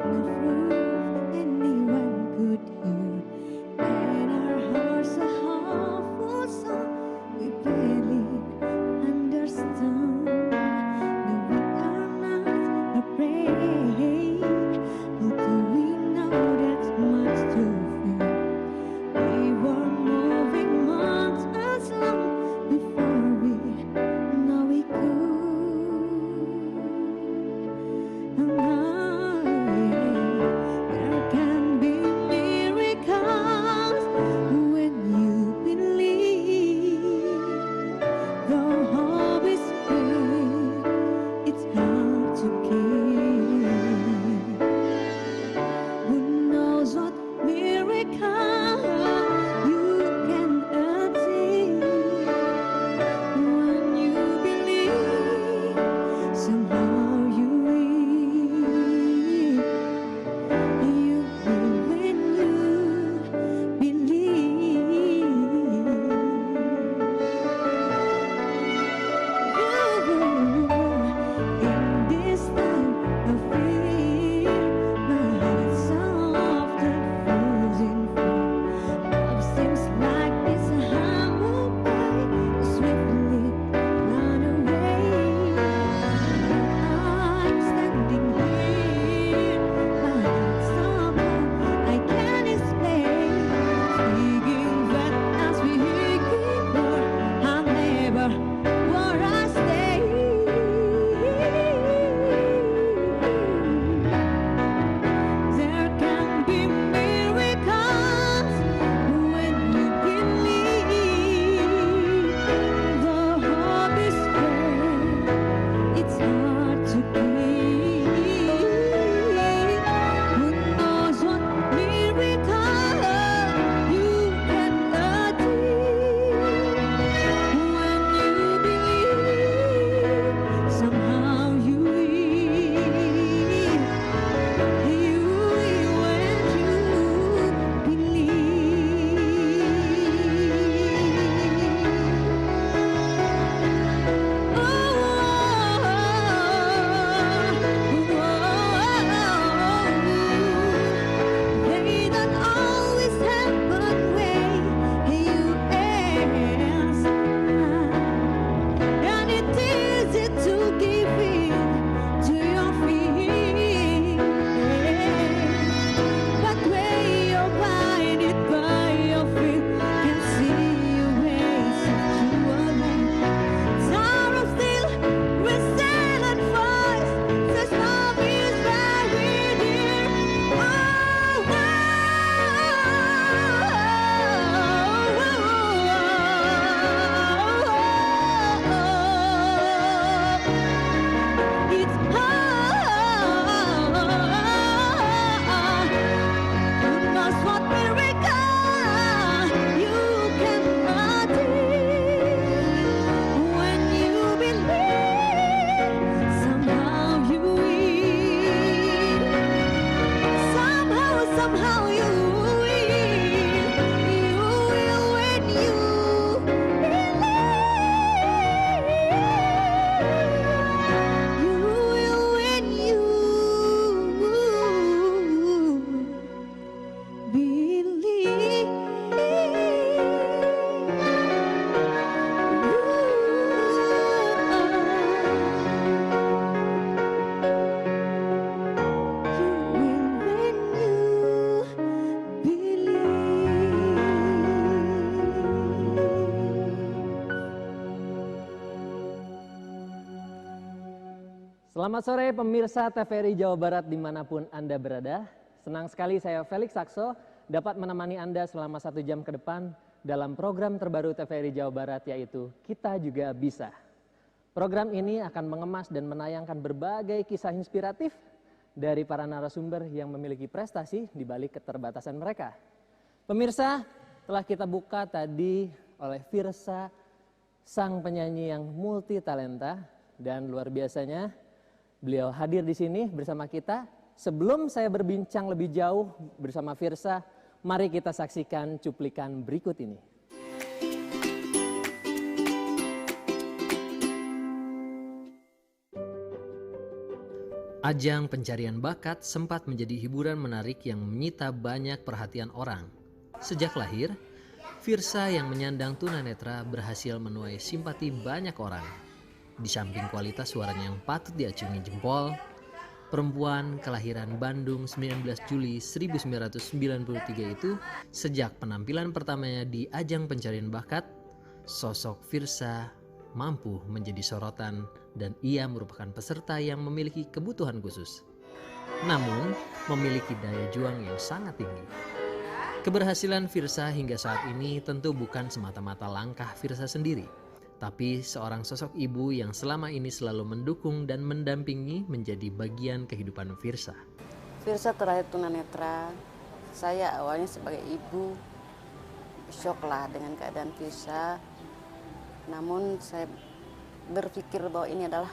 no proof anyone could hear. And our hearts are half full, so we barely understand. No, we are not afraid. Although we know that's much to fear. We were moving mountains long before we know we could. And there can be miracles when you believe. Though hope is big, it's hard to keep. Who knows what miracle you can achieve when you believe? Somehow you will. You will when you believe. In this time of fear, my heart's often frozen full. Love seems like it's a humble by, swiftly run away. I'm standing here, my heart's somehow I can't explain. Speaking that as we were, I'll never where I stay. There can be miracles when you believe. The hope is great, it's hard to keep. Who knows what miracle you can achieve when you believe? Somehow you will. You will when you believe. They don't always happen when you ask. And it's easy to give in to your feelings. But when you're blinded by your fear, can see your ways to align. Tower of steel, resilient voice, says love is very dear. It's hard. Who knows what miracle you can achieve when you believe? Somehow you will. Somehow you will. You will when you believe. You will when you believe. Selamat sore pemirsa TVRI Jawa Barat dimanapun Anda berada. Senang sekali saya Felix Sakso dapat menemani Anda selama 1 jam ke depan dalam program terbaru TVRI Jawa Barat yaitu Kita Juga Bisa. Program ini akan mengemas dan menayangkan berbagai kisah inspiratif dari para narasumber yang memiliki prestasi di balik keterbatasan mereka. Pemirsa, telah kita buka tadi oleh Firsa, sang penyanyi yang multi talenta dan luar biasanya beliau hadir di sini bersama kita. Sebelum saya berbincang lebih jauh bersama Firsa, mari kita saksikan cuplikan berikut ini. Ajang pencarian bakat sempat menjadi hiburan menarik yang menyita banyak perhatian orang. Sejak lahir, Firsa yang menyandang tunanetra berhasil menuai simpati banyak orang. Di samping kualitas suaranya yang patut diacungi jempol, perempuan kelahiran Bandung 19 Juli 1993 itu sejak penampilan pertamanya di ajang pencarian bakat, sosok Firsa mampu menjadi sorotan dan ia merupakan peserta yang memiliki kebutuhan khusus. Namun, memiliki daya juang yang sangat tinggi. Keberhasilan Firsa hingga saat ini tentu bukan semata-mata langkah Firsa sendiri, tapi seorang sosok ibu yang selama ini selalu mendukung dan mendampingi menjadi bagian kehidupan Firsa. Firsa terakhir tunanetra, saya awalnya sebagai ibu shock lah dengan keadaan Firsa. Namun saya berpikir bahwa ini adalah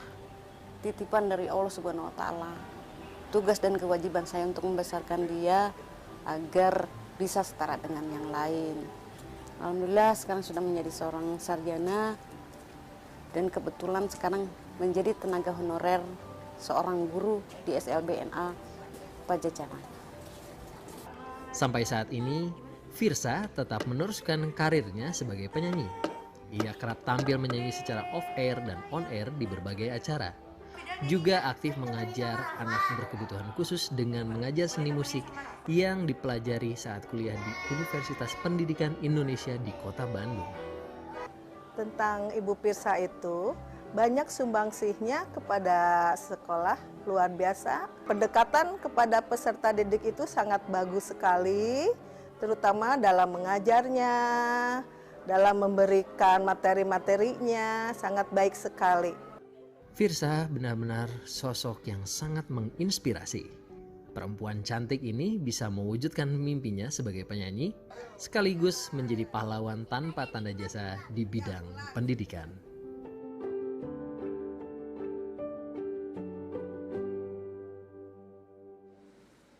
titipan dari Allah Subhanahu wa Ta'ala. Tugas dan kewajiban saya untuk membesarkan dia agar bisa setara dengan yang lain. Alhamdulillah sekarang sudah menjadi seorang sarjana dan kebetulan sekarang menjadi tenaga honorer seorang guru di SLBNA Pajajaran. Sampai saat ini, Firsa tetap meneruskan karirnya sebagai penyanyi. Ia kerap tampil menyanyi secara off-air dan on-air di berbagai acara. Juga aktif mengajar anak berkebutuhan khusus dengan mengajar seni musik yang dipelajari saat kuliah di Universitas Pendidikan Indonesia di Kota Bandung. Tentang Ibu Firsa itu, banyak sumbangsihnya kepada sekolah luar biasa. Pendekatan kepada peserta didik itu sangat bagus sekali, terutama dalam mengajarnya, dalam memberikan materi-materinya, sangat baik sekali. Firsa benar-benar sosok yang sangat menginspirasi. Perempuan cantik ini bisa mewujudkan mimpinya sebagai penyanyi, sekaligus menjadi pahlawan tanpa tanda jasa di bidang pendidikan.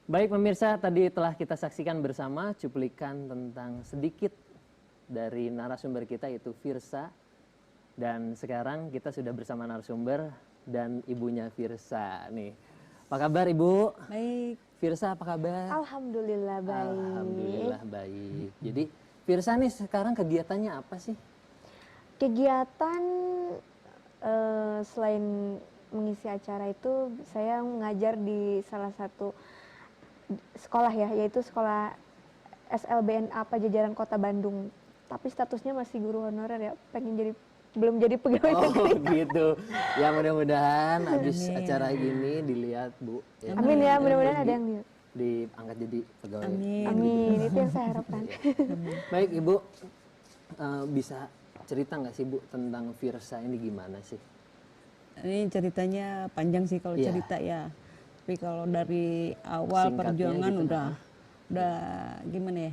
Baik pemirsa, tadi telah kita saksikan bersama cuplikan tentang sedikit dari narasumber kita yaitu Firsa. Dan sekarang kita sudah bersama narasumber dan ibunya Firsa nih. Apa kabar Ibu? Baik. Firsa apa kabar? Alhamdulillah baik. Alhamdulillah baik. Jadi Firsa nih sekarang kegiatannya apa sih? Kegiatan selain mengisi acara itu saya mengajar di salah satu sekolah ya, yaitu sekolah SLBNA Pajajaran Kota Bandung. Tapi statusnya masih guru honorer ya, belum jadi pegawai negeri. Oh gitu. Ya mudah-mudahan habis acara gini dilihat Bu. Ya, Amin ya, mudah-mudahan ada yang lihat. diangkat jadi pegawai. Amin, itu yang saya harapkan. Baik Ibu, bisa cerita nggak sih Bu tentang Firsa ini gimana sih? Ini ceritanya panjang sih kalau Iya. cerita ya. Tapi kalau dari awal Singkatnya perjuangan gitu, udah gimana ya?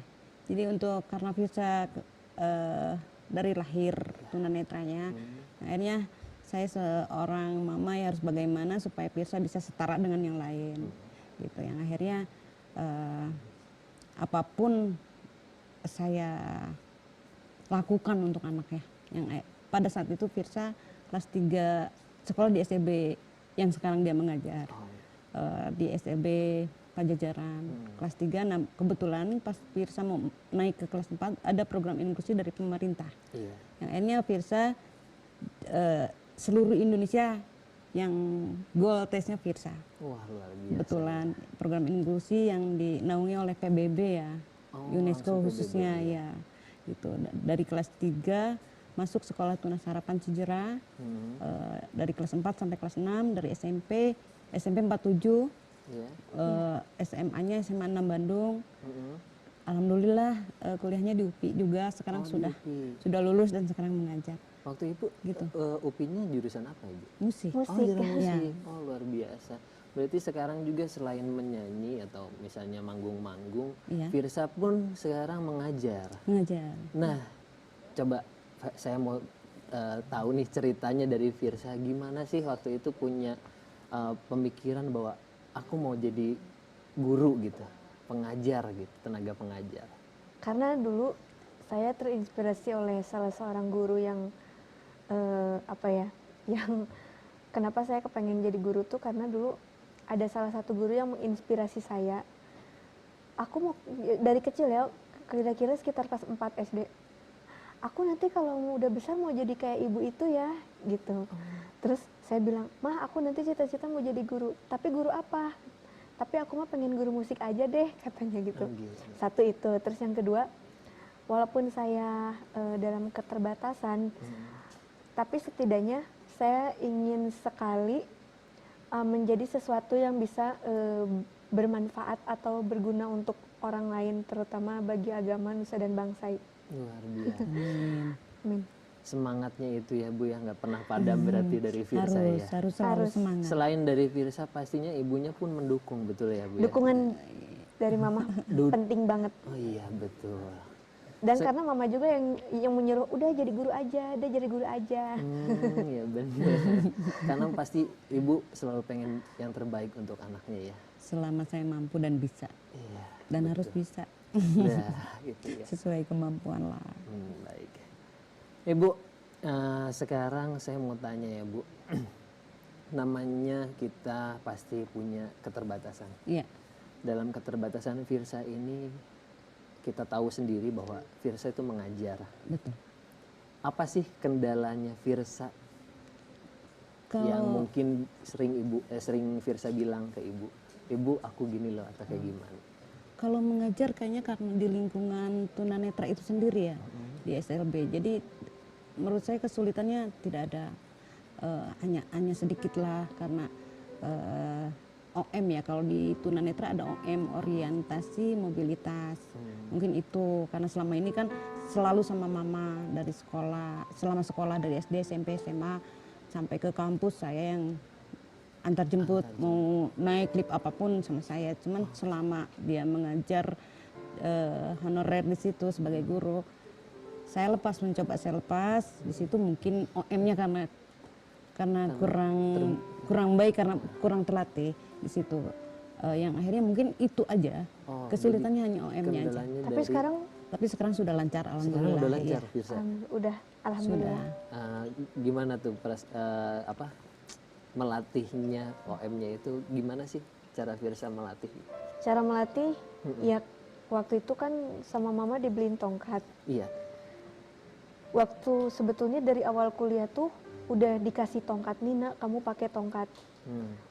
Jadi untuk karena Firsa dari lahir tunanetranya, akhirnya saya seorang mama ya harus bagaimana supaya Firsa bisa setara dengan yang lain, gitu. Yang akhirnya apapun saya lakukan untuk anaknya. Yang pada saat itu Firsa kelas 3 sekolah di STB yang sekarang dia mengajar. Di STB Pajajaran kelas 3. Nah, kebetulan pas Firsa mau naik ke kelas 4 ada program inklusi dari pemerintah. Iya. Yang akhirnya Firsa seluruh Indonesia yang goal tesnya Firsa. Wah luar biasa. Kebetulan program inklusi yang dinaungi oleh PBB ya, UNESCO langsung khususnya PBB. ya. Gitu. Dari kelas 3 masuk sekolah Tunas Harapan Cijera, dari kelas 4 sampai kelas 6, dari SMP 47, SMA-nya SMA 6 Bandung. Alhamdulillah kuliahnya di UPI juga, sekarang sudah lulus dan sekarang mengajar. Waktu itu Gitu. UPI-nya jurusan apa Ibu? Musik. Oh jurusan ya. musik. Oh luar biasa. Berarti sekarang juga selain menyanyi atau misalnya manggung-manggung, Iya. Firsa pun sekarang mengajar. Mengajar. Nah, coba saya mau tahu nih ceritanya dari Firsa, gimana sih waktu itu punya pemikiran bahwa aku mau jadi guru gitu, pengajar gitu, tenaga pengajar. Karena dulu saya terinspirasi oleh salah seorang guru yang yang kenapa saya kepengen jadi guru tuh karena dulu ada salah satu guru yang menginspirasi saya. Aku mau dari kecil ya, kira-kira sekitar kelas 4 SD. Aku nanti kalau udah besar mau jadi kayak ibu itu ya, gitu. Terus saya bilang, "Mah, aku nanti cita-cita mau jadi guru. Tapi guru apa? Tapi aku mah pengen guru musik aja deh," katanya gitu. Satu itu. Terus yang kedua, walaupun saya dalam keterbatasan, tapi setidaknya saya ingin sekali menjadi sesuatu yang bisa bermanfaat atau berguna untuk orang lain, terutama bagi agama, nusa dan bangsa. Luar biasa. Amin. Semangatnya itu ya Bu ya, nggak pernah padam berarti dari Firsa ya. Harus selalu semangat. Selain dari Firsa pastinya ibunya pun mendukung, betul ya Bu ya? Dukungan dari mama penting banget. Oh iya betul. Dan karena mama juga yang menyuruh, udah jadi guru aja, udah jadi guru aja. Ya benar. Karena pasti ibu selalu pengen yang terbaik untuk anaknya ya. Selama saya mampu dan bisa. Iya. Dan harus bisa. Nah, gitu ya. Sesuai kemampuan lah. Baik. Ibu, sekarang saya mau tanya ya Bu. Namanya kita pasti punya keterbatasan. Iya. Dalam keterbatasan Firsa ini kita tahu sendiri bahwa Firsa itu mengajar. Betul. Apa sih kendalanya Firsa yang mungkin sering Firsa bilang ke ibu aku gini loh atau kayak gimana? Kalau mengajar kayaknya karena di lingkungan tunanetra itu sendiri ya, di SLB. Jadi menurut saya kesulitannya tidak ada, hanya sedikit lah karena OM ya, kalau di tunanetra ada OM, orientasi mobilitas. Mungkin itu karena selama ini kan selalu sama mama dari sekolah, selama sekolah dari SD, SMP, SMA sampai ke kampus saya yang antar jemput, mau naik lift apapun sama saya. Cuman selama dia mengajar honorer di situ sebagai guru, saya mencoba saya lepas di situ. Mungkin OM-nya karena kurang baik, karena kurang terlatih di situ. Yang akhirnya mungkin itu aja. Kesulitannya hanya OM-nya aja. Tapi sekarang sudah lancar, alhamdulillah. Sekarang udah lancar Firsa. Udah, alhamdulillah. Gimana tuh melatihnya OM-nya itu gimana sih cara Firsa melatih? Cara melatih ya waktu itu kan sama mama dibeliin tongkat. Iya. Waktu sebetulnya dari awal kuliah tuh udah dikasih tongkat, Nina kamu pakai tongkat.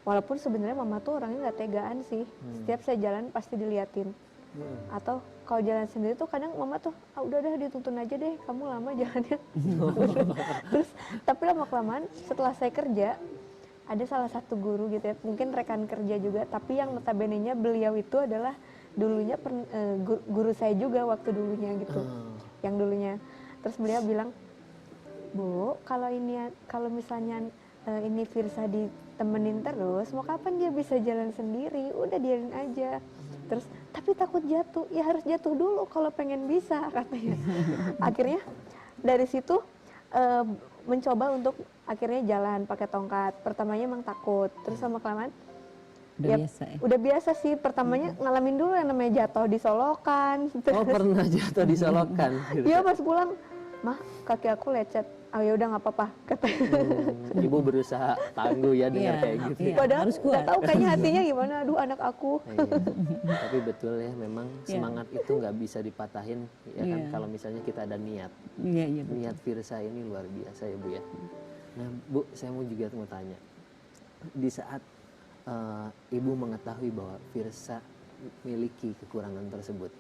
Walaupun sebenarnya mama tuh orangnya nggak tegaan sih. Setiap saya jalan pasti diliatin. Atau kalau jalan sendiri tuh kadang mama tuh udah dituntun aja deh, kamu lama jalannya. Terus tapi lama-kelamaan setelah saya kerja, ada salah satu guru gitu ya, mungkin rekan kerja juga, tapi yang notabene-nya beliau itu adalah dulunya guru saya juga waktu dulunya gitu. Yang dulunya. Terus beliau bilang, "Bu, kalau misalnya ini Firsa ditemenin terus, mau kapan dia bisa jalan sendiri? Udah biarin aja." Terus, "Tapi takut jatuh." "Ya harus jatuh dulu kalau pengen bisa," katanya. Akhirnya dari situ mencoba untuk akhirnya jalan pakai tongkat. Pertamanya emang takut, terus sama kelamaan udah biasa sih. Pertamanya ngalamin dulu yang namanya jatuh di solokan. Oh, pernah jatuh di solokan? Iya, pas pulang, "Mah, kaki aku lecet." "Oh ya udah nggak apa-apa," katanya. Ibu berusaha tangguh ya dengar kayak gitu. Iya. Padahal Harus kuat. nggak tahu kayaknya hatinya gimana. Aduh, anak aku. Iya. Tapi betul ya, memang semangat itu nggak bisa dipatahin ya kan, kalau misalnya kita ada niat. Iya, Niat Firsa ini luar biasa ya Bu ya. Nah Bu, saya juga mau tanya, di saat Ibu mengetahui bahwa Firsa memiliki kekurangan tersebut,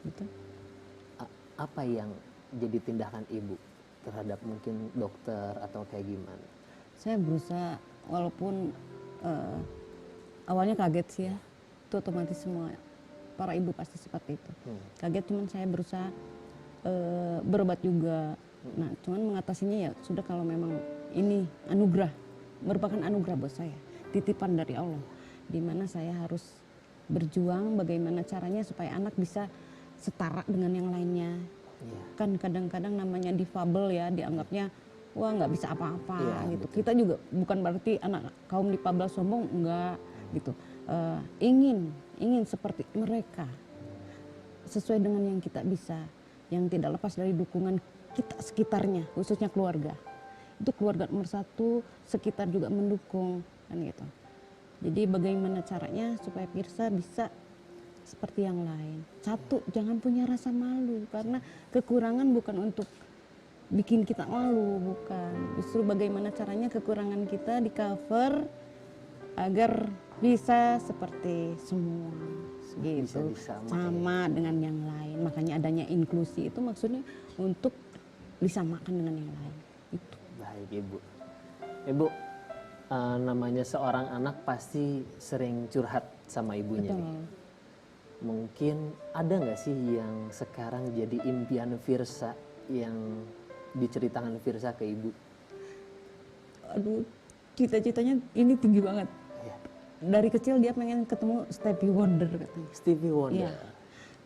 apa yang jadi tindakan Ibu terhadap mungkin dokter atau kayak gimana? Saya berusaha, walaupun awalnya kaget sih ya, itu otomatis semua para ibu pasti seperti itu. Kaget, cuman saya berusaha berobat juga. Nah, cuman mengatasinya ya sudah, kalau memang ini anugerah, merupakan anugerah buat saya, titipan dari Allah, di mana saya harus berjuang bagaimana caranya supaya anak bisa setara dengan yang lainnya. Kan kadang-kadang namanya difabel ya, dianggapnya wah nggak bisa apa-apa gitu. Betul. Kita juga bukan berarti anak kaum difabel sombong, enggak gitu. Ingin seperti mereka, sesuai dengan yang kita bisa, yang tidak lepas dari dukungan kita sekitarnya, khususnya keluarga. Itu keluarga nomor satu, sekitar juga mendukung kan gitu. Jadi bagaimana caranya supaya Firsa bisa seperti yang lain. Satu, jangan punya rasa malu, karena kekurangan bukan untuk bikin kita malu, bukan. Justru bagaimana caranya kekurangan kita di cover agar bisa seperti semua gitu, sama dengan yang lain. Makanya adanya inklusi itu maksudnya untuk disamakan dengan yang lain. Itu. Baik Ibu. Ibu, namanya seorang anak pasti sering curhat sama ibunya Betul. nih. Mungkin ada nggak sih yang sekarang jadi impian Firsa yang diceritakan Firsa ke ibu? Aduh, cita-citanya ini tinggi banget. Ya. Dari kecil dia pengen ketemu Stevie Wonder katanya. Stevie Wonder. Iya.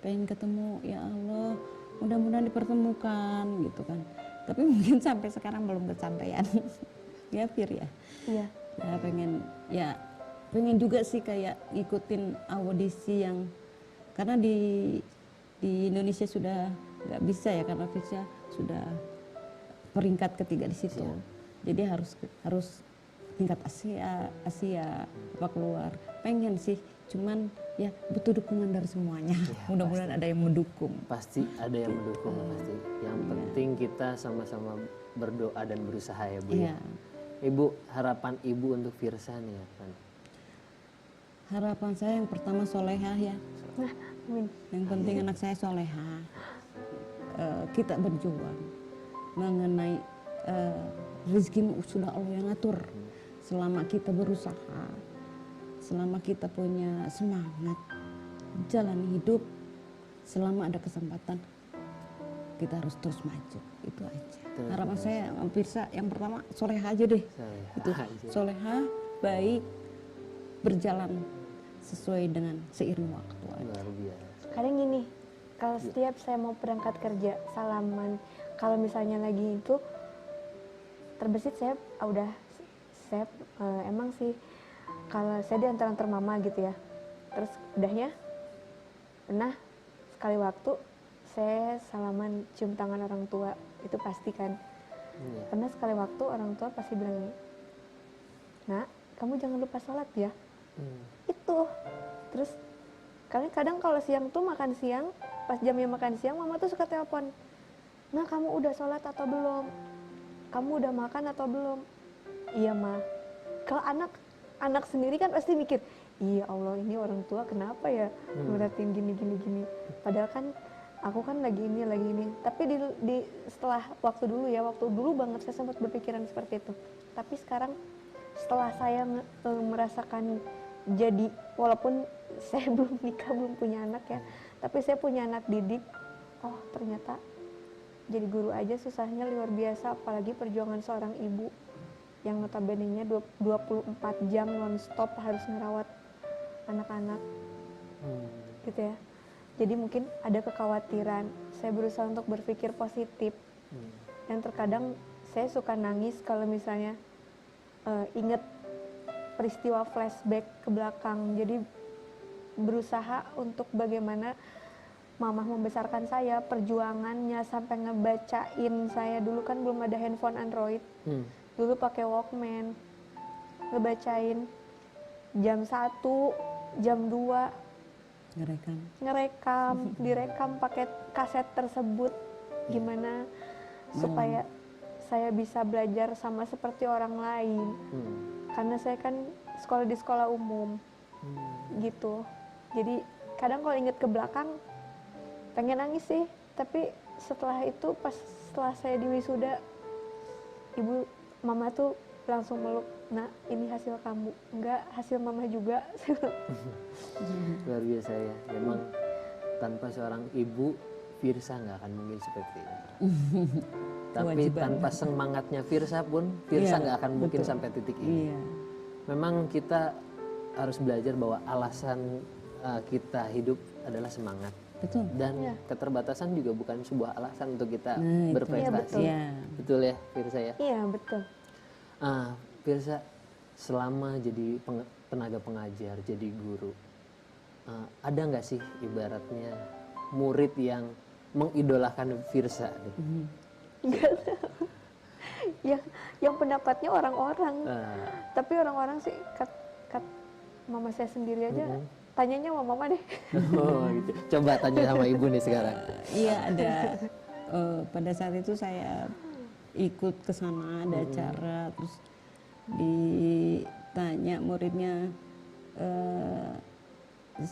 Pengen ketemu, ya Allah, mudah-mudahan dipertemukan gitu kan. Tapi mungkin sampai sekarang belum kesampaian. Ya Fir ya. Iya. Ya pengen juga sih kayak ngikutin audisi yang karena di Indonesia sudah nggak bisa ya karena Firsa sudah peringkat ketiga di situ. Jadi harus tingkat Asia apa keluar. Pengen sih, cuman ya butuh dukungan dari semuanya. Mudah-mudahan ada yang mendukung. Pasti ada yang mendukung pasti. Yang penting kita sama-sama berdoa dan berusaha ya Bu. Iya. Ya. Ibu, harapan Ibu untuk Firsa nih apa? Harapan saya yang pertama solehah ya. Nah, amin. Yang penting anak saya solehah. Kita berjuang mengenai rezekimu sudah Allah yang ngatur. Selama kita berusaha, selama kita punya semangat, jalani hidup, selama ada kesempatan, kita harus terus maju. Itu aja. Harapan saya Firsa yang pertama solehah aja deh. Itu solehah, baik, berjalan sesuai dengan seiring waktu aja. Luar biasa. Kadang gini, kalau setiap saya mau berangkat kerja, salaman, kalau misalnya lagi itu terbesit saya emang sih kalau saya diantar-antar mama gitu ya, terus udahnya pernah sekali waktu saya salaman cium tangan orang tua, itu pasti kan. Pernah sekali waktu orang tua pasti bilang, "Nak, kamu jangan lupa sholat ya." Itu terus kadang kalau siang tuh makan siang, pas jamnya makan siang mama tuh suka telepon, "Nah, kamu udah sholat atau belum? Kamu udah makan atau belum?" Iya Ma. Kalau anak sendiri kan pasti mikir, iya Allah ini orang tua kenapa ya ngeliatin gini. Padahal kan aku kan lagi ini. Tapi di setelah waktu dulu banget saya sempat berpikiran seperti itu. Tapi sekarang setelah saya merasakan jadi, walaupun saya belum nikah, belum punya anak ya, tapi saya punya anak didik, oh ternyata jadi guru aja susahnya luar biasa, apalagi perjuangan seorang ibu yang notabene-nya 24 jam non-stop harus ngerawat anak-anak gitu ya. Jadi mungkin ada kekhawatiran, saya berusaha untuk berpikir positif. Dan terkadang saya suka nangis kalau misalnya inget peristiwa flashback ke belakang. Jadi berusaha untuk bagaimana mamah membesarkan saya, perjuangannya sampai ngebacain saya. Dulu kan belum ada handphone Android, dulu pakai Walkman, ngebacain jam 1, jam 2, ngerekam, direkam pakai kaset tersebut. Gimana supaya saya bisa belajar sama seperti orang lain. Karena saya kan sekolah di sekolah umum gitu. Jadi kadang kalau inget ke belakang pengen nangis sih, tapi setelah itu setelah saya di wisuda, mama tuh langsung meluk, "Nak, ini hasil kamu." "Enggak, hasil mama juga." Luar biasa ya. Memang tanpa seorang ibu, Firsa nggak akan mungkin seperti ini. Tapi tanpa semangatnya Firsa pun, Firsa nggak akan mungkin sampai titik ini. Memang kita harus belajar bahwa alasan kita hidup adalah semangat. Betul. Dan keterbatasan juga bukan sebuah alasan untuk kita berprestasi. Iya, betul ya Firsa ya? Iya betul. Firsa, selama jadi tenaga pengajar, jadi guru, ada nggak sih ibaratnya murid yang mengidolakan Firsa? Yang pendapatnya orang-orang, tapi orang-orang sih mama saya sendiri aja, tanyanya sama mama deh. Oh gitu. Coba tanya sama ibu nih sekarang. Iya ada. Pada saat itu saya ikut ke sana ada acara, terus ditanya muridnya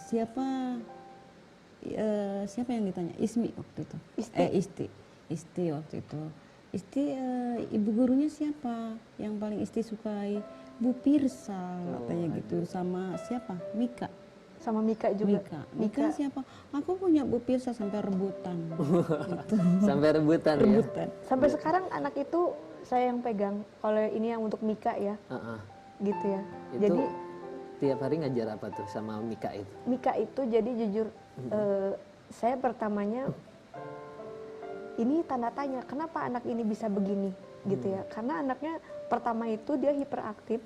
siapa yang ditanya? Ismi waktu itu. Isti waktu itu. Isti ibu gurunya siapa yang paling Isti sukai? Bu Pirsa katanya gitu, sama siapa? Mika. Sama Mika juga. Mika siapa? Aku punya Bu Pirsa sampai rebutan. Gitu. Sampai rebutan ya. Rebutan. Sampai sekarang anak itu saya yang pegang. Kalau ini yang untuk Mika ya, gitu ya. Itu Jadi tiap hari ngajar apa tuh sama Mika itu? Mika itu jadi jujur, saya pertamanya ini tanda tanya, kenapa anak ini bisa begini, gitu ya? Karena anaknya pertama itu dia hiperaktif,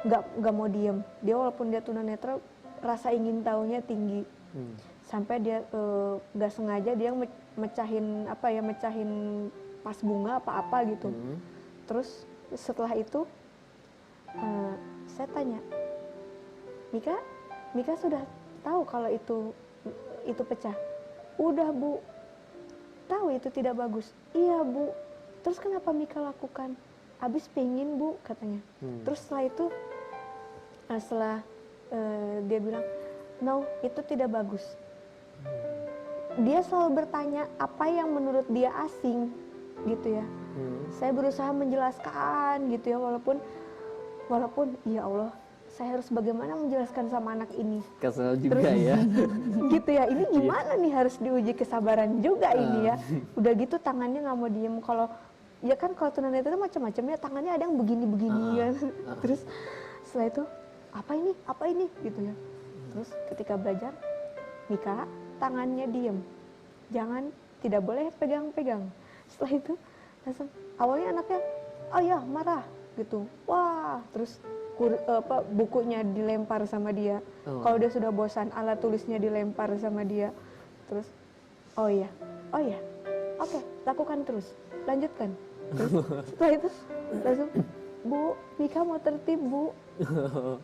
nggak mau diem. Dia walaupun dia tunanetra, rasa ingin tahunya tinggi. Sampai dia nggak sengaja dia mecahin pas bunga apa gitu. Terus setelah itu saya tanya, Mika sudah tahu kalau itu pecah? Udah Bu, tahu itu tidak bagus. Iya Bu. Terus kenapa Mika lakukan? Abis pengen Bu katanya. Terus setelah itu, setelah dia bilang, no itu tidak bagus. Dia selalu bertanya apa yang menurut dia asing, gitu ya. Saya berusaha menjelaskan gitu ya, walaupun ya Allah, saya harus bagaimana menjelaskan sama anak ini. Kesel juga Terus, ya. gitu ya, ini gimana nih, harus diuji kesabaran juga ini ya. Udah gitu tangannya nggak mau diem. Kalau ya kan kalau tunanetra itu macam-macam ya, tangannya ada yang begini-begini kan. Terus setelah itu apa ini gitu ya. Terus ketika belajar, Mika tangannya diem, tidak boleh pegang-pegang. Setelah itu langsung awalnya anaknya oh ya marah gitu, wah, terus bukunya dilempar sama dia. Kalau dia sudah bosan, alat tulisnya dilempar sama dia. Terus oh ya oke, lakukan terus, lanjutkan. Terus setelah itu langsung, Bu, Mika mau tertib Bu.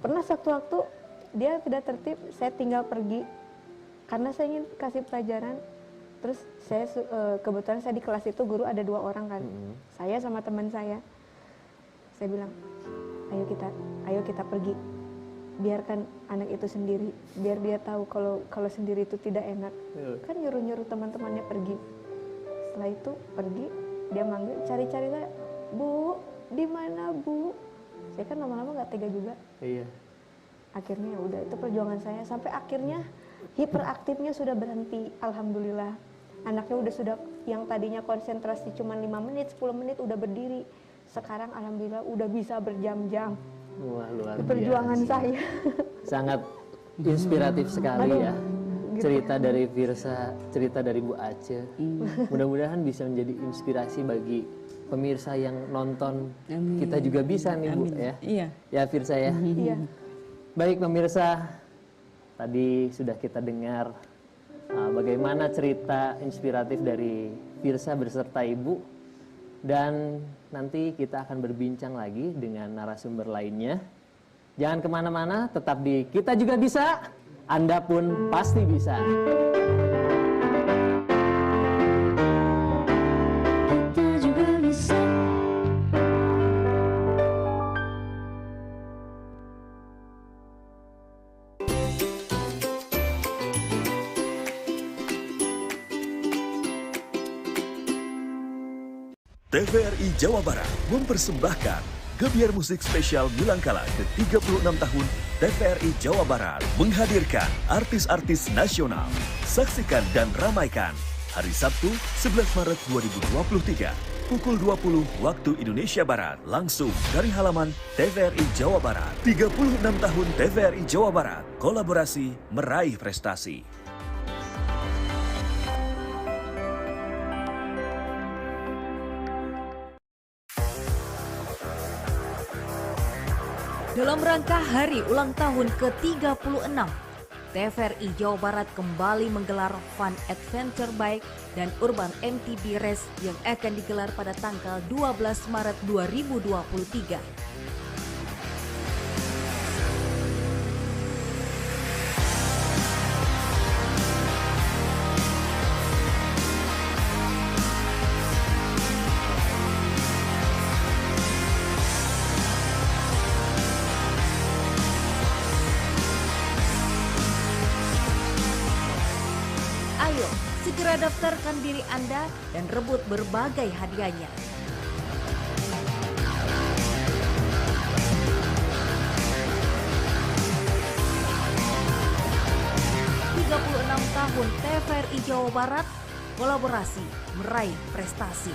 Pernah sewaktu dia tidak tertib, saya tinggal pergi karena saya ingin kasih pelajaran. Terus saya kebetulan saya di kelas itu guru ada 2 orang kan, saya sama teman saya. Saya bilang, ayo kita pergi, biarkan anak itu sendiri, biar dia tahu kalau sendiri itu tidak enak. Kan nyuruh teman-temannya pergi. Setelah itu pergi, dia manggil, cari-cari saya, Bu, di mana Bu? Saya kan lama-lama nggak tega juga. Iya. Akhirnya udah, itu perjuangan saya sampai akhirnya hiperaktifnya sudah berhenti, alhamdulillah. Anaknya sudah yang tadinya konsentrasi cuma 5 menit, 10 menit udah berdiri. Sekarang alhamdulillah udah bisa berjam-jam. Wah, luar biasa. Perjuangan saya. Sangat inspiratif sekali ya. Cerita dari Firsa, cerita dari Bu Ace. Mudah-mudahan bisa menjadi inspirasi bagi pemirsa yang nonton. Amin. Kita juga bisa nih Bu Amin. ya. Iya. Ya Firsa ya. Iya. Baik pemirsa, tadi sudah kita dengar bagaimana cerita inspiratif dari Firsa beserta Ibu. Dan nanti kita akan berbincang lagi dengan narasumber lainnya. Jangan kemana-mana, tetap di Kita Juga Bisa, Anda pun pasti bisa. Kita juga bisa. TVRI Jawa Barat mempersembahkan Gebiar Musik Spesial Milangkala ke-36 tahun. TVRI Jawa Barat menghadirkan artis-artis nasional. Saksikan dan ramaikan hari Sabtu 11 Maret 2023 pukul 20 waktu Indonesia Barat langsung dari halaman TVRI Jawa Barat. 36 tahun TVRI Jawa Barat, kolaborasi meraih prestasi. Dalam rangka hari ulang tahun ke-36, TVRI Jawa Barat kembali menggelar Fun Adventure Bike dan Urban MTB Race yang akan digelar pada tanggal 12 Maret 2023. Ayo, segera daftarkan diri Anda dan rebut berbagai hadiahnya. Tahun TVRI Jawa Barat, kolaborasi meraih prestasi.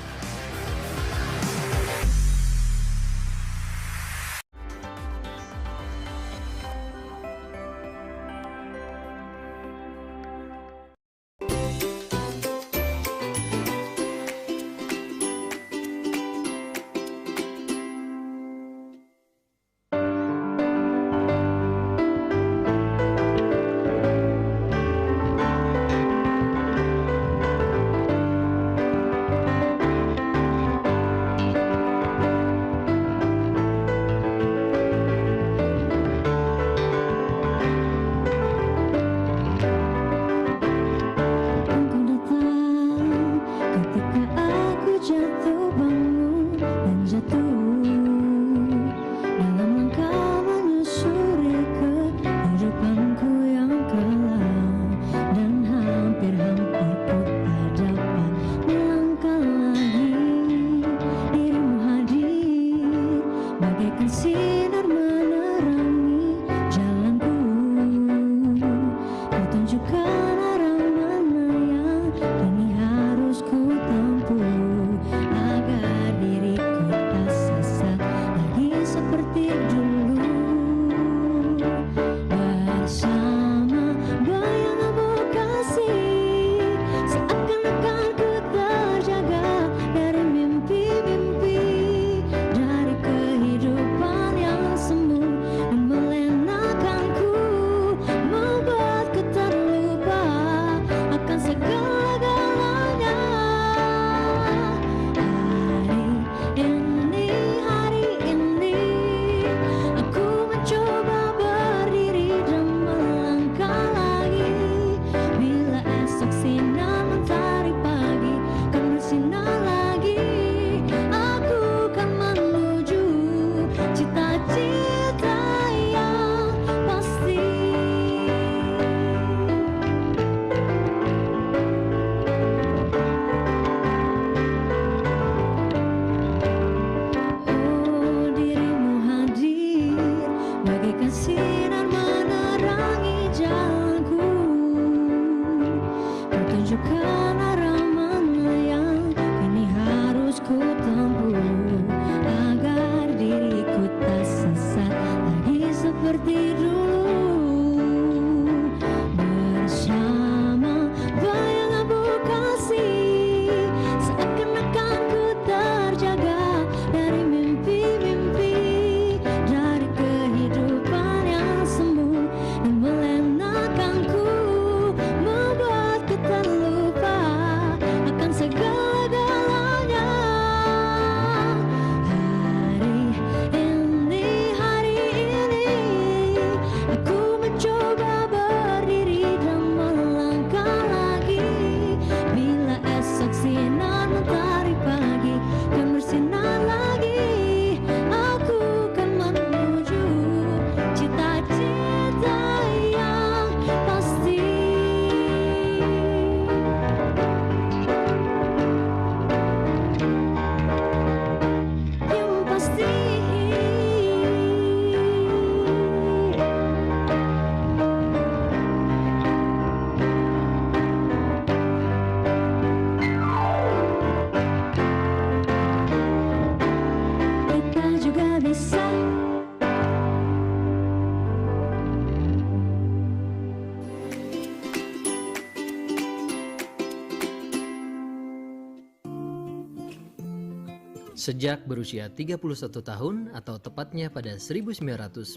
Sejak berusia 31 tahun atau tepatnya pada 1999,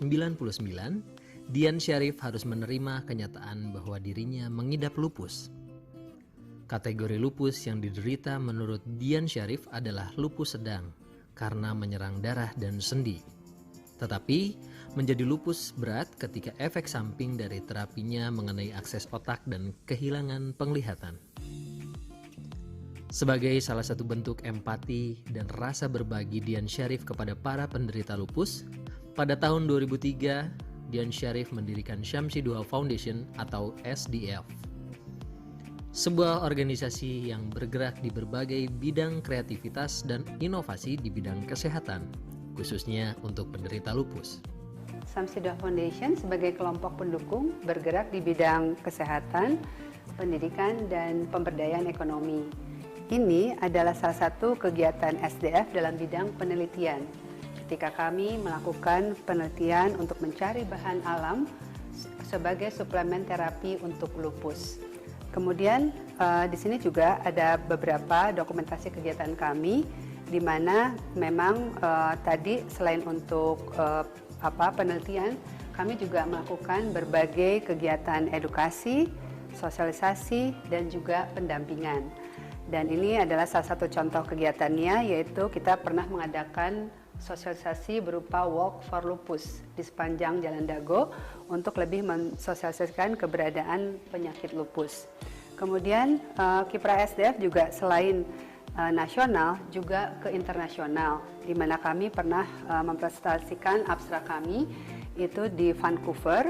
Dian Syarif harus menerima kenyataan bahwa dirinya mengidap lupus. Kategori lupus yang diderita menurut Dian Syarif adalah lupus sedang karena menyerang darah dan sendi. Tetapi menjadi lupus berat ketika efek samping dari terapinya mengenai akses otak dan kehilangan penglihatan. Sebagai salah satu bentuk empati dan rasa berbagi Dian Syarif kepada para penderita lupus, pada tahun 2003, Dian Syarif mendirikan Syamsi Duha Foundation atau SDF. sebuah organisasi yang bergerak di berbagai bidang kreativitas dan inovasi di bidang kesehatan, khususnya untuk penderita lupus. Samsi Duha Foundation sebagai kelompok pendukung bergerak di bidang kesehatan, pendidikan, dan pemberdayaan ekonomi. Ini adalah salah satu kegiatan SDF dalam bidang penelitian. Ketika kami melakukan penelitian untuk mencari bahan alam sebagai suplemen terapi untuk lupus. Kemudian di sini juga ada beberapa dokumentasi kegiatan kami, di mana memang tadi selain untuk penelitian, kami juga melakukan berbagai kegiatan edukasi, sosialisasi, dan juga pendampingan. Dan ini adalah salah satu contoh kegiatannya, yaitu kita pernah mengadakan sosialisasi berupa Walk for Lupus di sepanjang Jalan Dago untuk lebih mensosialisasikan keberadaan penyakit lupus. Kemudian Kiprah SDF juga selain nasional juga ke internasional, di mana kami pernah mempresentasikan abstrak kami itu di Vancouver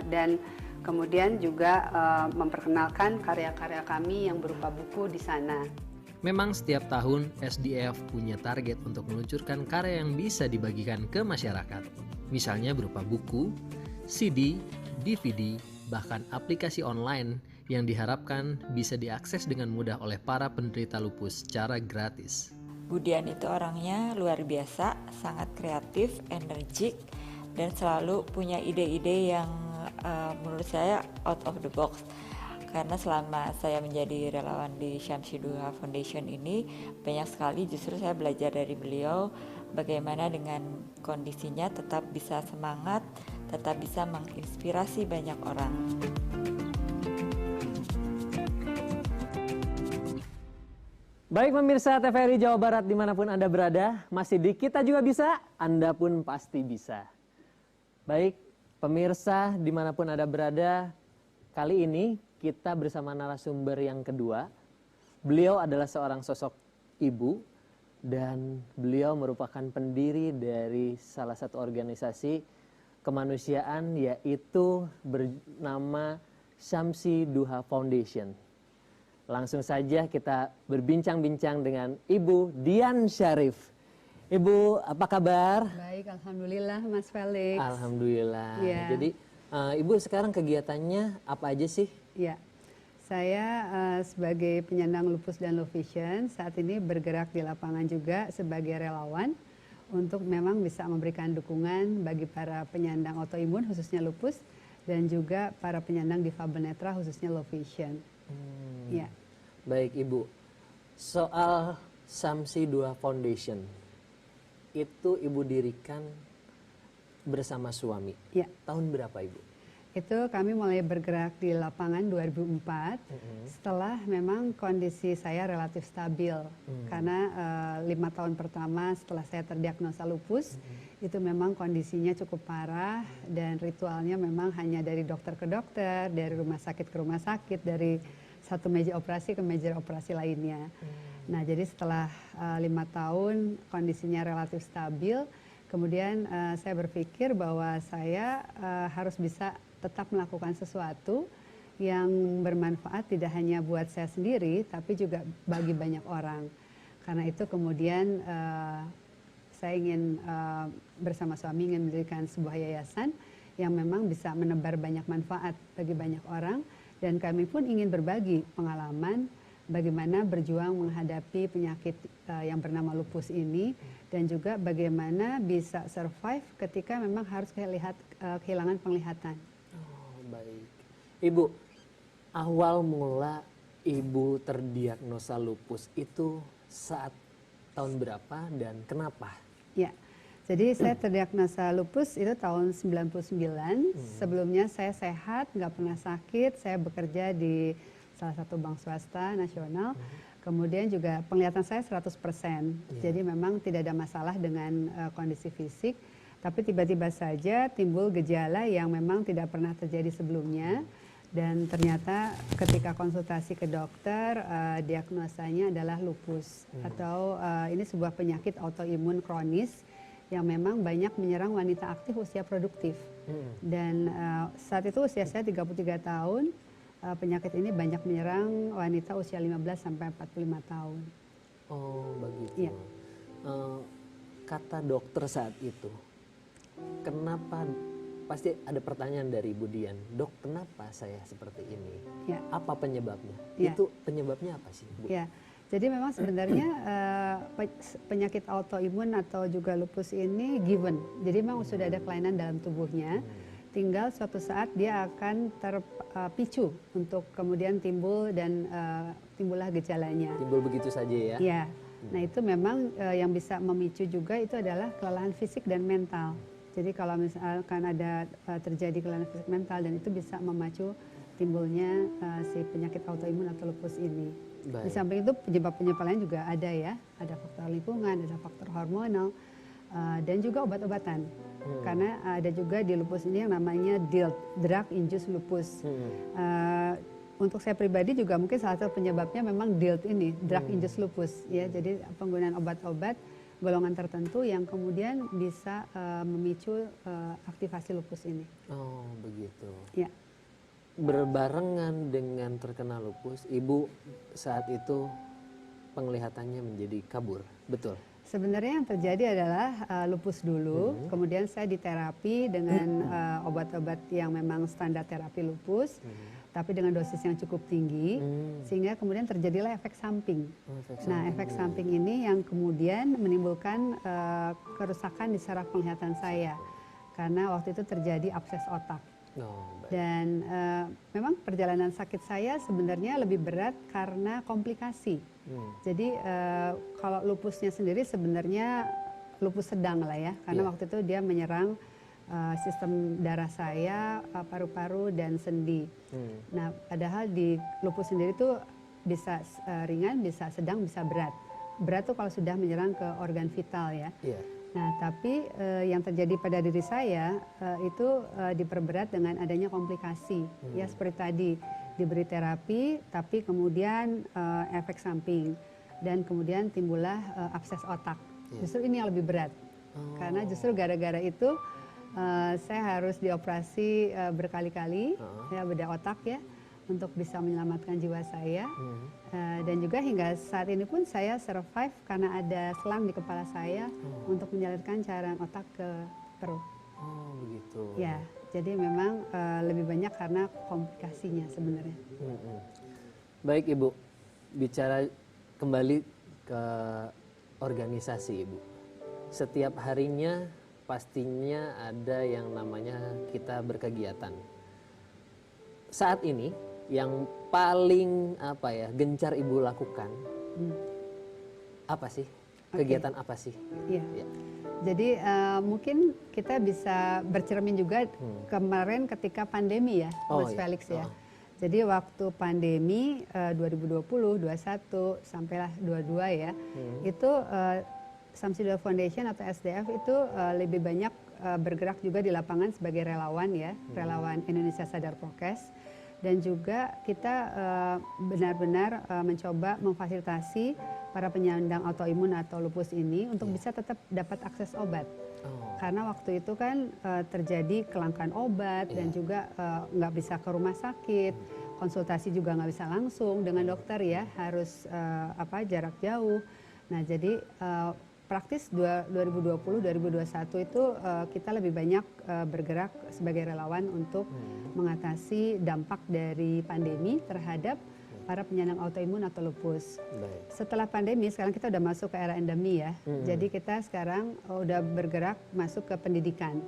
dan kemudian juga memperkenalkan karya-karya kami yang berupa buku di sana. Memang setiap tahun SDF punya target untuk meluncurkan karya yang bisa dibagikan ke masyarakat. Misalnya berupa buku, CD, DVD, bahkan aplikasi online yang diharapkan bisa diakses dengan mudah oleh para penderita lupus secara gratis. Budian itu orangnya luar biasa, sangat kreatif, energik, dan selalu punya ide-ide yang menurut saya out of the box. Karena selama saya menjadi relawan di Samsi Duha Foundation ini, banyak sekali justru saya belajar dari beliau bagaimana dengan kondisinya tetap bisa semangat, tetap bisa menginspirasi banyak orang. Baik pemirsa TVRI Jawa Barat dimanapun Anda berada, masih di Kita Juga Bisa, Anda pun pasti bisa. Baik pemirsa dimanapun Anda berada, kali ini kita bersama narasumber yang kedua. Beliau adalah seorang sosok ibu dan beliau merupakan pendiri dari salah satu organisasi kemanusiaan yaitu bernama Samsi Duha Foundation. Langsung saja kita berbincang-bincang dengan Ibu Dian Syarif. Ibu, apa kabar? Baik, alhamdulillah Mas Felix. Alhamdulillah. Ya. Jadi Ibu sekarang kegiatannya apa aja sih? Ya, saya sebagai penyandang lupus dan low vision saat ini bergerak di lapangan juga sebagai relawan untuk memang bisa memberikan dukungan bagi para penyandang autoimun khususnya lupus dan juga para penyandang difabel netra khususnya low vision. Ya. Baik Ibu, soal Samsi Duha Foundation itu Ibu dirikan bersama suami. Ya. Tahun berapa Ibu? Itu kami mulai bergerak di lapangan 2004 setelah memang kondisi saya relatif stabil karena 5 tahun pertama setelah saya terdiagnosa lupus itu memang kondisinya cukup parah dan ritualnya memang hanya dari dokter ke dokter, dari rumah sakit ke rumah sakit, dari satu meja operasi ke meja operasi lainnya. Nah jadi setelah 5 tahun kondisinya relatif stabil, kemudian saya berpikir bahwa saya harus bisa tetap melakukan sesuatu yang bermanfaat tidak hanya buat saya sendiri, tapi juga bagi banyak orang. Karena itu kemudian saya ingin bersama suami ingin mendirikan sebuah yayasan yang memang bisa menebar banyak manfaat bagi banyak orang. Dan kami pun ingin berbagi pengalaman bagaimana berjuang menghadapi penyakit yang bernama lupus ini. Dan juga bagaimana bisa survive ketika memang harus kehilangan penglihatan. Baik. Ibu, awal mula Ibu terdiagnosa lupus itu saat tahun berapa dan kenapa? Ya, jadi saya terdiagnosa lupus itu tahun 99. Sebelumnya saya sehat, nggak pernah sakit. Saya bekerja di salah satu bank swasta nasional. Kemudian juga penglihatan saya 100%. Jadi memang tidak ada masalah dengan kondisi fisik. Tapi tiba-tiba saja timbul gejala yang memang tidak pernah terjadi sebelumnya. Dan ternyata ketika konsultasi ke dokter, diagnosanya adalah lupus. Atau ini sebuah penyakit autoimun kronis yang memang banyak menyerang wanita aktif usia produktif. Dan saat itu usia saya 33 tahun. penyakit ini banyak menyerang wanita usia 15 sampai 45 tahun. Oh, begitu. Iya. Kata dokter saat itu, kenapa, pasti ada pertanyaan dari Ibu Dian, dok kenapa saya seperti ini? Ya. Apa penyebabnya? Ya. Itu penyebabnya apa sih, Bu? Ya, jadi memang sebenarnya penyakit autoimun atau juga lupus ini given. Jadi memang sudah ada kelainan dalam tubuhnya. Tinggal suatu saat dia akan terpicu untuk kemudian timbul dan timbullah gejalanya. Timbul begitu saja ya? Ya. Nah itu memang yang bisa memicu juga itu adalah kelelahan fisik dan mental. Jadi kalau misalkan ada terjadi kelelahan fisik mental dan itu bisa memacu timbulnya si penyakit autoimun atau lupus ini. Baik. Di samping itu penyebab-penyebab lain juga ada ya, ada faktor lingkungan, ada faktor hormonal, dan juga obat-obatan. Karena ada juga di lupus ini yang namanya DILT, Drug Induced Lupus. Untuk saya pribadi juga mungkin salah satu penyebabnya memang DILT ini, Drug Induced Lupus. Ya, jadi penggunaan obat-obat golongan tertentu yang kemudian bisa memicu aktivasi lupus ini. Oh, begitu. Ya. Berbarengan dengan terkena lupus, Ibu saat itu penglihatannya menjadi kabur, betul? Sebenarnya yang terjadi adalah lupus dulu, kemudian saya diterapi dengan obat-obat yang memang standar terapi lupus, tapi dengan dosis yang cukup tinggi, sehingga kemudian terjadilah efek samping. Nah, efek samping ini yang kemudian menimbulkan kerusakan di saraf penglihatan saya, karena waktu itu terjadi abses otak. Dan memang perjalanan sakit saya sebenarnya lebih berat karena komplikasi. Jadi kalau lupusnya sendiri sebenarnya lupus sedang lah ya, karena waktu itu dia menyerang sistem darah saya, paru-paru dan sendi. Nah, padahal di lupus sendiri tuh bisa ringan, bisa sedang, bisa berat. Berat tuh kalau sudah menyerang ke organ vital ya. Nah, tapi yang terjadi pada diri saya itu diperberat dengan adanya komplikasi. Ya seperti tadi, diberi terapi, tapi kemudian efek samping. Dan kemudian timbullah abses otak. Justru ini yang lebih berat. Karena justru gara-gara itu saya harus dioperasi berkali-kali, ya bedah otak ya, untuk bisa menyelamatkan jiwa saya. Dan juga hingga saat ini pun saya survive karena ada selang di kepala saya untuk menyalurkan cairan otak ke perut. Oh, begitu. Ya, jadi memang lebih banyak karena komplikasinya sebenarnya. Baik Ibu, bicara kembali ke organisasi Ibu. Setiap harinya pastinya ada yang namanya kita berkegiatan. Saat ini yang paling gencar Ibu lakukan apa sih? Kegiatan apa sih? Iya. Jadi mungkin kita bisa bercermin juga kemarin ketika pandemi ya, Mas Felix ya. Jadi waktu pandemi 2020, 21 sampailah 22 ya, itu Samsidul Foundation atau SDF itu lebih banyak bergerak juga di lapangan sebagai relawan ya, relawan Indonesia Sadar Prokes. Dan juga kita benar-benar mencoba memfasilitasi para penyandang autoimun atau lupus ini untuk bisa tetap dapat akses obat. Karena waktu itu kan terjadi kelangkaan obat dan juga nggak bisa ke rumah sakit, konsultasi juga nggak bisa langsung dengan dokter ya, harus jarak jauh. Nah jadi praktis 2020-2021 itu kita lebih banyak bergerak sebagai relawan untuk mengatasi dampak dari pandemi terhadap para penyandang autoimun atau lupus. Setelah pandemi sekarang kita udah masuk ke era endemi ya. Jadi kita sekarang udah bergerak masuk ke pendidikan.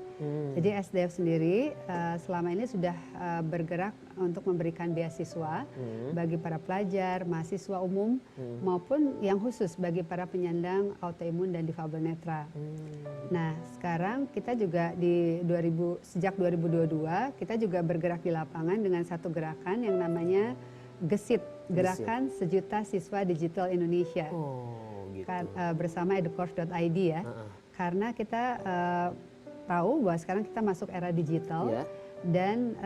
Jadi SDF sendiri selama ini sudah bergerak untuk memberikan beasiswa bagi para pelajar, mahasiswa umum maupun yang khusus bagi para penyandang autoimun dan difabel netra. Nah, sekarang kita juga sejak 2022 kita juga bergerak di lapangan dengan satu gerakan yang namanya GESID, Gerakan Sejuta Siswa Digital Indonesia, bersama educourse.id ya. Karena kita tahu bahwa sekarang kita masuk era digital dan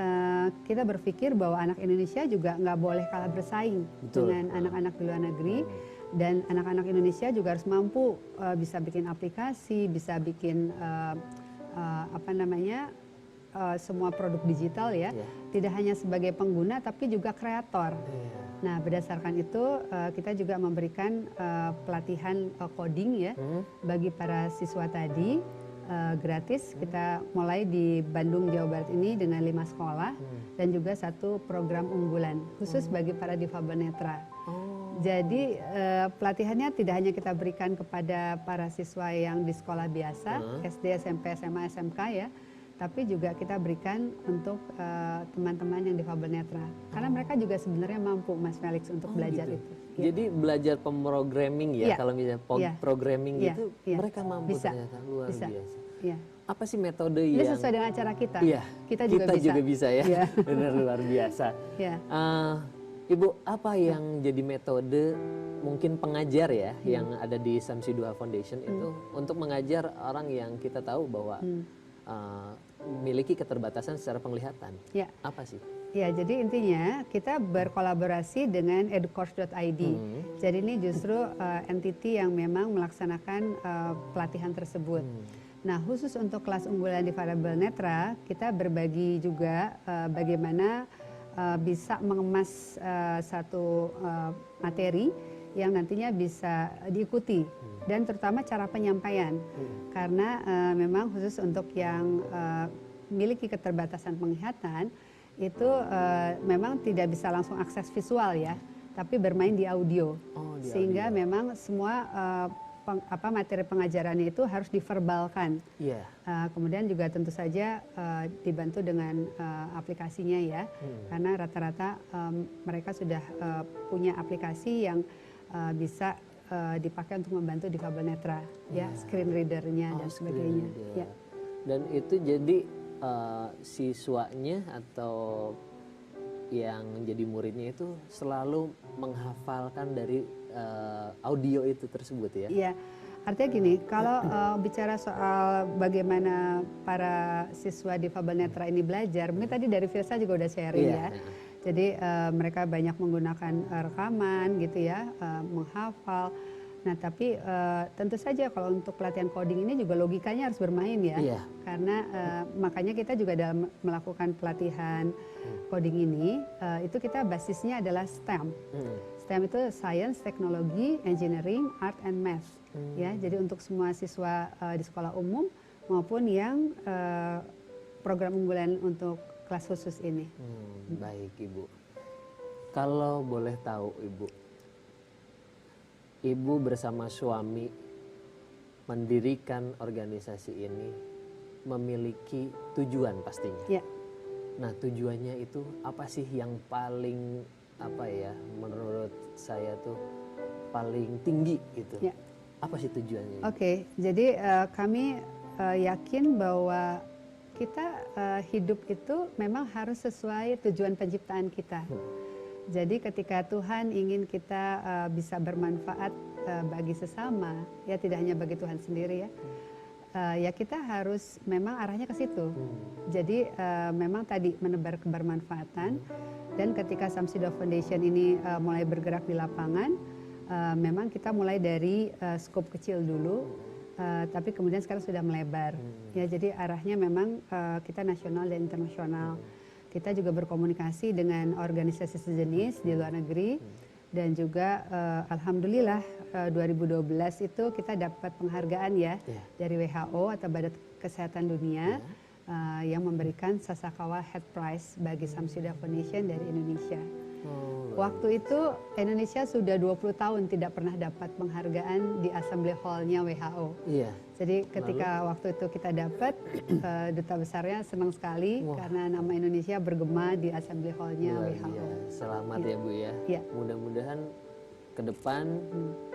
kita berpikir bahwa anak Indonesia juga nggak boleh kalah bersaing dengan anak-anak di luar negeri. Dan anak-anak Indonesia juga harus mampu bisa bikin aplikasi, bisa bikin semua produk digital ya, tidak hanya sebagai pengguna tapi juga kreator. Nah, berdasarkan itu kita juga memberikan pelatihan coding ya bagi para siswa tadi gratis. Kita mulai di Bandung, Jawa Barat ini dengan 5 sekolah dan juga 1 program unggulan khusus bagi para difabel netra. Jadi pelatihannya tidak hanya kita berikan kepada para siswa yang di sekolah biasa, SD, SMP, SMA, SMK ya, tapi juga kita berikan untuk teman-teman yang difabel netra. Karena mereka juga sebenarnya mampu, Mas Felix, untuk belajar gitu. itu. Jadi belajar pemrogramming ya, kalau misalnya programming gitu, mereka mampu bisa. Ternyata luar biasa. Ya. Apa sih metode Ini yang sesuai dengan acara kita? Iya, kita juga bisa ya, benar luar biasa. Ibu, apa yang jadi metode mungkin pengajar ya yang ada di Samsiduha Foundation itu untuk mengajar orang yang kita tahu bahwa memiliki keterbatasan secara penglihatan? Apa sih? Ya, jadi intinya kita berkolaborasi dengan educourse.id. Jadi ini justru entity yang memang melaksanakan pelatihan tersebut. Nah, khusus untuk kelas unggulan difabel netra, kita berbagi juga bagaimana bisa mengemas satu materi yang nantinya bisa diikuti dan terutama cara penyampaian karena memang khusus untuk yang memiliki keterbatasan penglihatan itu memang tidak bisa langsung akses visual ya, tapi bermain di audio sehingga memang semua materi pengajarannya itu harus diverbalkan. Kemudian juga tentu saja dibantu dengan aplikasinya ya, karena rata-rata mereka sudah punya aplikasi yang bisa dipakai untuk membantu difabel netra, ya, screen readernya dan sebagainya. Dan itu jadi siswanya atau yang jadi muridnya itu selalu menghafalkan dari audio itu tersebut ya? Iya, artinya gini, kalau bicara soal bagaimana para siswa difabel netra ini belajar, mungkin tadi dari Firsa juga udah sharing ya. Jadi mereka banyak menggunakan rekaman gitu ya, menghafal. Nah tapi tentu saja kalau untuk pelatihan coding ini juga logikanya harus bermain ya. Karena makanya kita juga dalam melakukan pelatihan coding ini, itu kita basisnya adalah STEM. STEM itu Science, Technology, Engineering, Art, and Math. Ya, jadi untuk semua siswa di sekolah umum maupun yang program unggulan untuk kelas khusus ini. Baik Ibu. Kalau boleh tahu Ibu bersama suami mendirikan organisasi ini memiliki tujuan pastinya. Nah tujuannya itu apa sih yang paling menurut saya tuh paling tinggi gitu? Apa sih tujuannya? Jadi kami yakin bahwa kita hidup itu memang harus sesuai tujuan penciptaan kita. Jadi ketika Tuhan ingin kita bisa bermanfaat bagi sesama, ya tidak hanya bagi Tuhan sendiri ya, ya kita harus memang arahnya ke situ. Jadi memang tadi menebar kebermanfaatan, dan ketika Samsiduha Foundation ini mulai bergerak di lapangan, memang kita mulai dari skop kecil dulu, tapi kemudian sekarang sudah melebar. Ya, jadi arahnya memang kita nasional dan internasional. Kita juga berkomunikasi dengan organisasi sejenis di luar negeri, dan juga alhamdulillah 2012 itu kita dapat penghargaan ya dari WHO atau Badan Kesehatan Dunia yang memberikan Sasakawa Head Prize bagi Samsiduha Foundation dari Indonesia. Waktu itu Indonesia sudah 20 tahun tidak pernah dapat penghargaan di Assembly Hall-nya WHO. Jadi ketika waktu itu kita dapat, duta besarnya senang sekali karena nama Indonesia bergema di Assembly Hall-nya WHO. Selamat ya Bu ya. Mudah-mudahan ke depan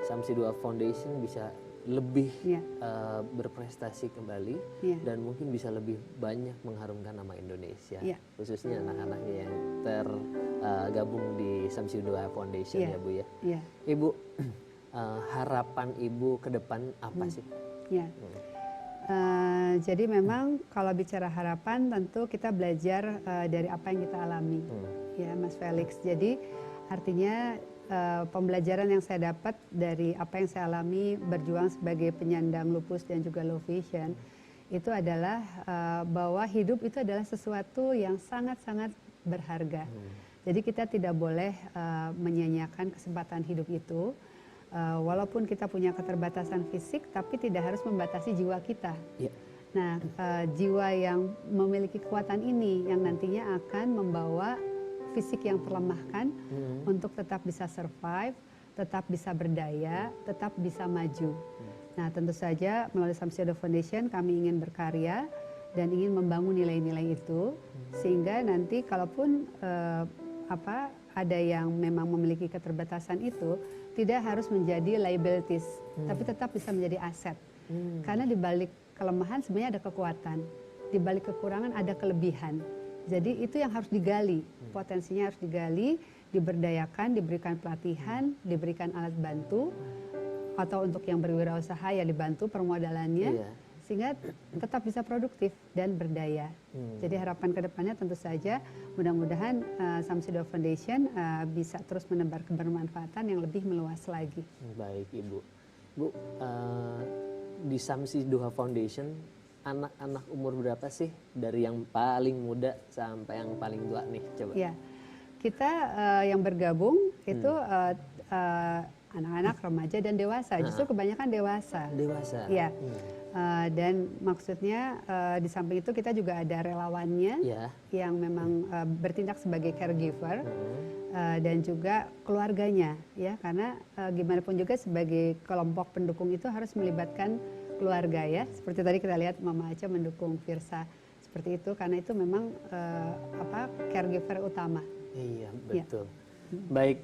Samsiduha Foundation bisa lebih berprestasi kembali dan mungkin bisa lebih banyak mengharumkan nama Indonesia, khususnya anak-anaknya yang tergabung di Samsiduha Foundation ya Bu ya. Ibu, harapan Ibu ke depan apa sih? Jadi memang kalau bicara harapan tentu kita belajar dari apa yang kita alami, ya Mas Felix. Jadi artinya pembelajaran yang saya dapat dari apa yang saya alami berjuang sebagai penyandang lupus dan juga low vision, itu adalah bahwa hidup itu adalah sesuatu yang sangat-sangat berharga. Jadi kita tidak boleh menyia-nyiakan kesempatan hidup itu. Walaupun kita punya keterbatasan fisik, tapi tidak harus membatasi jiwa kita. Yeah. Nah, jiwa yang memiliki kekuatan ini yang nantinya akan membawa fisik yang terlemahkan untuk tetap bisa survive, tetap bisa berdaya, tetap bisa maju. Nah, tentu saja melalui Samsiado Foundation kami ingin berkarya dan ingin membangun nilai-nilai itu sehingga nanti kalaupun ada yang memang memiliki keterbatasan itu tidak harus menjadi liabilities, tapi tetap bisa menjadi aset. Karena di balik kelemahan sebenarnya ada kekuatan, di balik kekurangan ada kelebihan. Jadi itu yang harus digali, potensinya harus digali, diberdayakan, diberikan pelatihan, diberikan alat bantu, atau untuk yang berwirausaha ya dibantu permodalannya, sehingga tetap bisa produktif dan berdaya. Jadi harapan kedepannya tentu saja mudah-mudahan Samsiado Foundation bisa terus menebar kebermanfaatan yang lebih meluas lagi. Baik Ibu. Bu, di Samsiado Foundation anak-anak umur berapa sih dari yang paling muda sampai yang paling tua nih? Coba. Ya, kita yang bergabung itu anak-anak, remaja dan dewasa. Justru kebanyakan dewasa. Dewasa. Ya. Dan maksudnya di samping itu kita juga ada relawannya yang memang bertindak sebagai caregiver dan juga keluarganya ya, karena gimana pun juga sebagai kelompok pendukung itu harus melibatkan keluarga ya. Seperti tadi kita lihat Mama Aca mendukung Firsa seperti itu karena itu memang caregiver utama. Iya betul. Baik,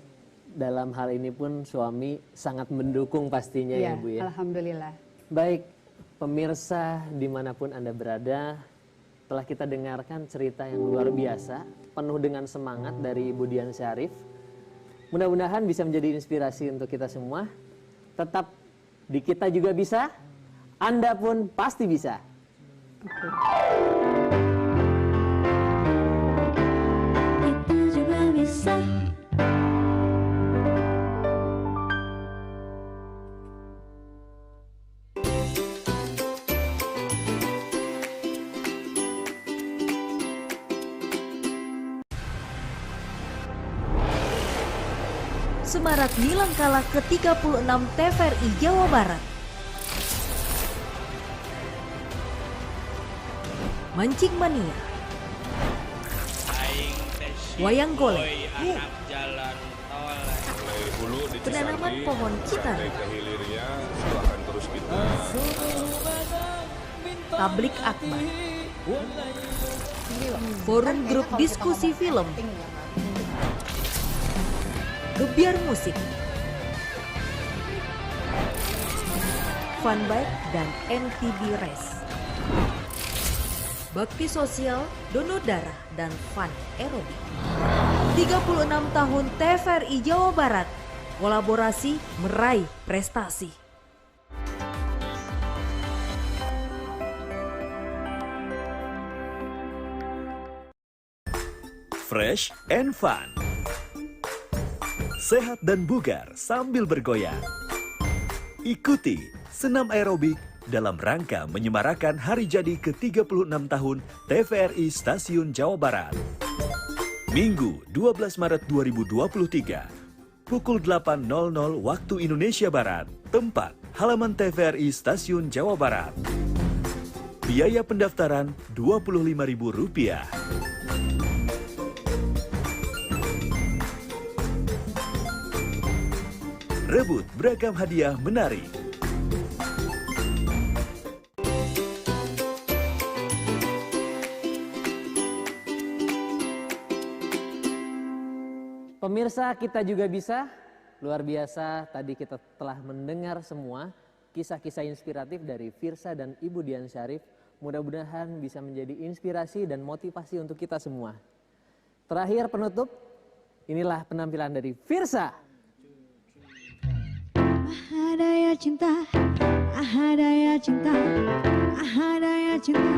dalam hal ini pun suami sangat mendukung pastinya ya Bu ya. Alhamdulillah. Baik, pemirsa dimanapun Anda berada, telah kita dengarkan cerita yang luar biasa, penuh dengan semangat dari Ibu Dian Syarif. Mudah-mudahan bisa menjadi inspirasi untuk kita semua. Tetap di Kita Juga Bisa, Anda pun pasti bisa. Kita juga bisa. Semarak Nilangkala ke-36 TVRI Jawa Barat. Mancing Mania. Wayang golek. Penanaman pohon citar. Tablik akbar. Forum grup diskusi film. Gebiar musik, Funbike dan NTB Race, bakti sosial, donor darah, dan fun aerobik. 36 tahun TVRI Jawa Barat, kolaborasi meraih prestasi. Fresh and fun. Sehat dan bugar sambil bergoyang. Ikuti senam aerobik dalam rangka menyemarakan hari jadi ke-36 tahun TVRI Stasiun Jawa Barat. Minggu 12 Maret 2023, pukul 8.00 waktu Indonesia Barat, tempat halaman TVRI Stasiun Jawa Barat. Biaya pendaftaran Rp25.000. Rebut beragam hadiah menarik. Pemirsa Kita Juga Bisa, luar biasa tadi kita telah mendengar semua kisah-kisah inspiratif dari Firsa dan Ibu Dian Syarif. Mudah-mudahan bisa menjadi inspirasi dan motivasi untuk kita semua. Terakhir penutup, inilah penampilan dari Firsa. Daya cinta, daya cinta, daya cinta,